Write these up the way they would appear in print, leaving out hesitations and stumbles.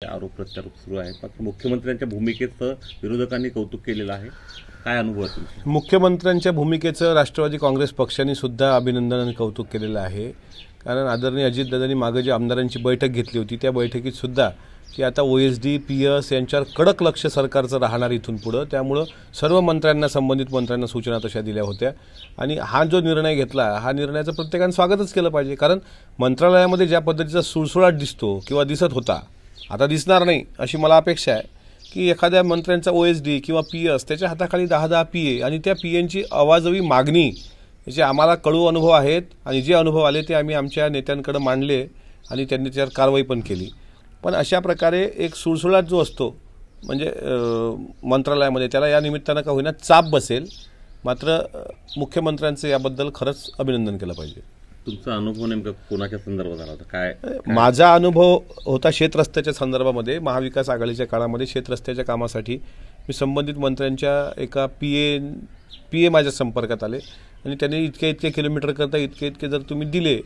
आरोप प्रत्यारोप सुरू आहेत. मात्र मुख्यमंत्र्यांच्या भूमिकेचं विरोधकांनी कौतुक केलेलं आहे. काय अनुभव आहे तुमचा? मुख्यमंत्र्यांच्या भूमिकेचं राष्ट्रवादी काँग्रेस पक्षाने सुद्धा अभिनंदन आणि कौतुक केलेलं आहे. कारण आदरणीय अजितदादांनी मागे जी आमदारांची बैठक घेतली होती त्या बैठकीत सुद्धा की आता OSD PS यांच्यावर कडक लक्ष सरकारचं राहणार इथून पुढं. त्यामुळं सर्व मंत्र्यांना संबंधित मंत्र्यांना सूचना तशा दिल्या होत्या आणि हा जो निर्णय घेतला हा निर्णयाचं प्रत्येकाने स्वागतच केलं पाहिजे. कारण मंत्रालयामध्ये ज्या पद्धतीचा सुळसुळाट दिसतो किंवा दिसत होता आता दिसणार नाही अशी मला अपेक्षा आहे की एखाद्या मंत्र्यांचा OSD किंवा PS त्याच्या हाताखाली 10 PA आणि त्या PAंची आवाजवी मागणी याचे आम्हाला कळू अनुभव आहेत आणि जे अनुभव आले ते आम्ही आमच्या नेत्यांकडे मांडले आणि त्यांनी त्यावर कारवाई पण केली. पण अशा प्रकारे एक सुळसुळाट जो असतो म्हणजे मंत्रालयामध्ये त्याला या निमित्तानं का होईना चाप बसेल. मात्र मुख्यमंत्र्यांचं याबद्दल खरंच अभिनंदन केलं पाहिजे. तुमचा अनुभव नेमका कोणाच्या संदर्भात आला होता? काय माझा अनुभव होता शेतरस्त्याच्या संदर्भामध्ये. महाविकास आघाडीच्या काळामध्ये शेतरस्त्याच्या कामासाठी मी संबंधित मंत्र्यांच्या एका PA माझ्या संपर्कात आले आणि त्यांनी इतके किलोमीटर करता इतके जर तुम्ही दिले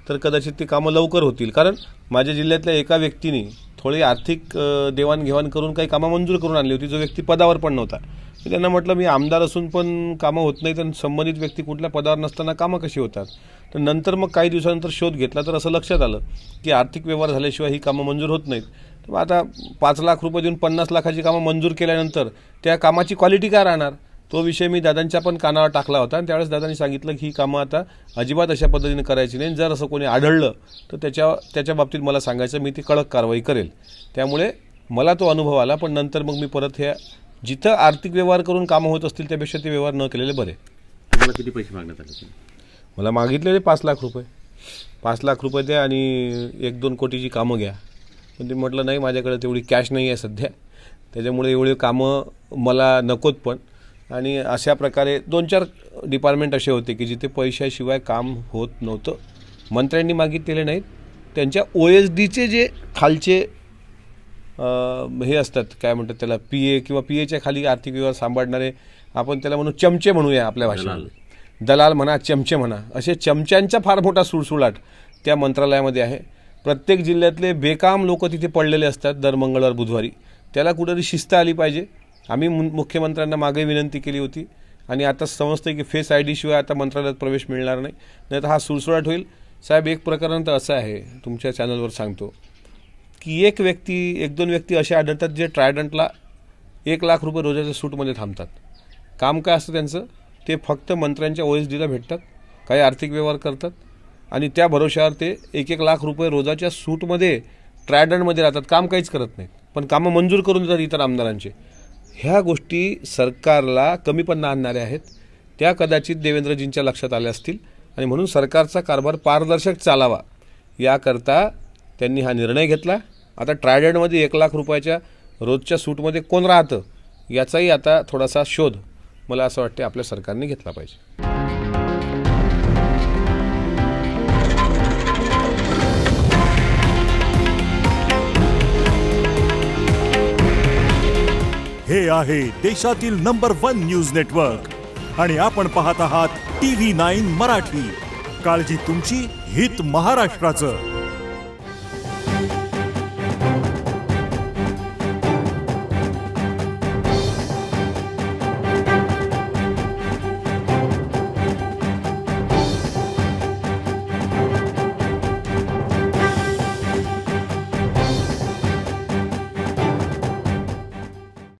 तर कदाचित ते कामं लवकर होतील. कारण माझ्या जिल्ह्यातल्या एका व्यक्तीने थोडी आर्थिक देवाणघेवाण करून काही कामं मंजूर करून आणली होती जो व्यक्ती पदावर पण नव्हता. मी त्यांना म्हटलं मी आमदार असून पण कामं होत नाही तर संबंधित व्यक्ती कुठल्या पदावर नसताना कामं कशी होतात. तर नंतर मग काही दिवसानंतर शोध घेतला तर असं लक्षात आलं की आर्थिक व्यवहार झाल्याशिवाय ही कामं मंजूर होत नाहीत. तर आता 5 लाख रुपये देऊन 50 लाखाची कामं मंजूर केल्यानंतर त्या कामाची क्वालिटी काय राहणार तो विषय मी दादांच्या पण कानावर टाकला होता आणि त्यावेळेस दादांनी सांगितलं की ही कामं आता अजिबात अशा पद्धतीने करायची नाही. जर असं कोणी आढळलं तर त्याच्या बाबतीत मला सांगायचं मी ती कडक कारवाई करेल. त्यामुळे मला तो अनुभव आला. पण नंतर मग मी परत ह्या जिथं आर्थिक व्यवहार करून कामं होत असतील त्यापेक्षा ते व्यवहार न केलेले बरे. तुम्हाला किती पैसे मागण्यात आले? मला मागितलेले 5 लाख रुपये. 5 लाख रुपये द्या आणि 1-2 कोटीची कामं घ्या. पण ते म्हटलं नाही माझ्याकडे तेवढी कॅश नाही आहे सध्या. त्याच्यामुळे एवढे कामं मला नकोत. पण आणि अशा प्रकारे 2-4 डिपार्टमेंट असे होते की जिथे पैशाशिवाय काम होत नव्हतं. मंत्र्यांनी मागितलेले नाहीत. त्यांच्या OSDचे जे खालचे हे असतात काय म्हणतात त्याला PA किंवा PAच्या खाली आर्थिक व्यवहार सांभाळणारे आपण त्याला म्हणू चमचे म्हणूया आपल्या भाषेत. दलाल म्हणा चमचे म्हणा असे चमच्यांचा फार मोठा सुळसुळाट त्या मंत्रालयामध्ये आहे. प्रत्येक जिल्ह्यातले बेकाम लोक तिथे पडलेले असतात दर मंगळवार बुधवारी. त्याला कुठेतरी शिस्त आली पाहिजे. आम्ही मुख्यमंत्र्यांना मागे विनंती केली होती आणि आता समजतं की फेस ID शिवाय आता मंत्रालयात प्रवेश मिळणार नाही नाहीतर हा सुळसुळाट होईल. साहेब एक प्रकरण तर असं आहे तुमच्या चॅनलवर सांगतो की 1-2 व्यक्ती असे आढळतात जे ट्रायडंटला 1 लाख रुपये रोजाच्या सूटमध्ये थांबतात. काम काय असतं त्यांचं ते फक्त मंत्र्यांच्या OSDला भेटतात काही आर्थिक व्यवहार करतात आणि त्या भरोश्यावर ते 1-1 लाख रुपये रोजाच्या सूटमध्ये ट्रायडंटमध्ये राहतात. काम काहीच करत नाहीत पण कामं मंजूर करून देतात इतर आमदारांचे. ह्या गोष्टी सरकारला कमीपणा आणणाऱ्या आहेत. त्या कदाचित देवेंद्रजींच्या लक्षात आल्या असतील आणि म्हणून सरकारचा कारभार पारदर्शक चालावा याकरता त्यांनी हा निर्णय घेतला. आता ट्रायडंटमध्ये 1 लाख रुपयाच्या रोजच्या सूटमध्ये कोण राहतं याचाही आता थोडासा शोध मला असं वाटते आपल्या सरकारने घेतला पाहिजे. हे आहे देशातील नंबर 1 न्यूज नेटवर्क आणि आपण पाहत आहात TV9 मराठी. काळजी तुमची, हित महाराष्ट्राचं.